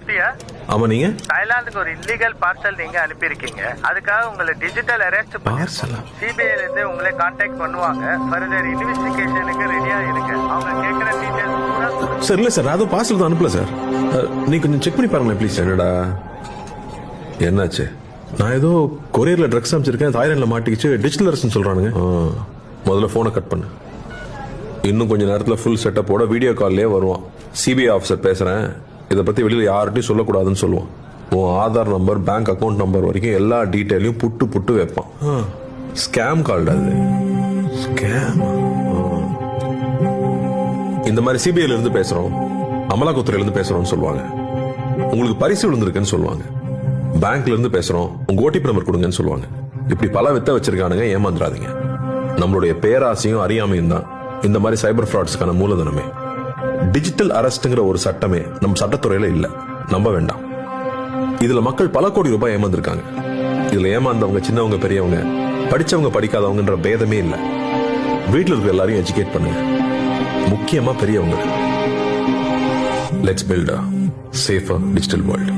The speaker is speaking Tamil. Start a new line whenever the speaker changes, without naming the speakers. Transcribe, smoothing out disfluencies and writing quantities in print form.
சாப்பிட்டியா?
ஆமா, நீங்க
தாய்லாந்துக்கு ஒரு இல்லீகல் பார்சல் நீங்க அனுப்பியிருக்கீங்க. அதுக்காக உங்களை டிஜிட்டல் அரெஸ்ட்
பார்சலா?
சிபிஐல இருந்து உங்களை கான்டாக்ட் பண்ணுவாங்க. ஃபர்தர் இன்வெஸ்டிகேஷனுக்கு ரெடியா இருங்க. அவங்க கேட்கிற டீடைல்ஸ் பூரா
சார். இல்ல சார், நான் அதுவும் பார்சல் தான் அனுப்பல சார். நீ கொஞ்சம் செக் பண்ணி பாருங்களேன் ப்ளீஸ். என்னடா என்னாச்சு? நான் ஏதோ கொரியர்ல ட்ரக்ஸ் அனுப்பிச்சிருக்கேன், தாய்லாந்துல மாட்டிக்கிச்சு, டிஜிட்டல் அரெஸ்ட்னு சொல்றானுங்க. முதல்ல போனை கட் பண்ணு. இன்னும் கொஞ்ச நேரத்துல ஃபுல் செட்டப்போட வீடியோ கால்லயே வருவான். சிபிஐ ஆஃபீஸர் பேசுறேன், இதை பத்தி வெளியில யார்கிட்டையும் சொல்லக்கூடாதுன்னு சொல்லுவான். உன் Aadhaar number, bank account number வரைக்கும் எல்லா டீட்டெயிலையும் புட்டு புட்டு வைப்பான். ஸ்கேம் கால்டு அது. ஸ்கேம். இந்த மாதிரி சிபிஐல இருந்து பேசுறோம், அமலாக்கத்துறையில இருந்து பேசுறோம்னு சொல்லுவாங்க. உங்களுக்கு பரிசு விழுந்திருக்குன்னு சொல்லுவாங்க. பேங்க்ல இருந்து பேசுறோம், உங்க ஓடிபி நம்பர் கொடுங்கன்னு சொல்லுவாங்க. இப்படி பல வித்த வச்சிருக்கானுங்க. ஏமாந்துடாதீங்க. நம்மளுடைய பேராசையும் அறியாமையும் தான் இந்த மாதிரி சைபர் ஃப்ராட்ஸ்க்கான மூலதனமே. டிஜிட்டல் அரெஸ்ட்ங்கிற ஒரு சட்டமே நம்ம சட்டத்துறையில இல்ல, நம்ப வேண்டாம். இதுல மக்கள் பல கோடி ரூபாய் ஏமாந்துருக்காங்க. இதுல ஏமாந்தவங்க சின்னவங்க பெரியவங்க, படிச்சவங்க படிக்காதவங்கன்ற பேதமே இல்ல. வீட்டில் இருக்க எல்லாரையும் எஜுகேட் பண்ணுங்க, முக்கியமா பெரியவங்க. Let's build a safer digital world.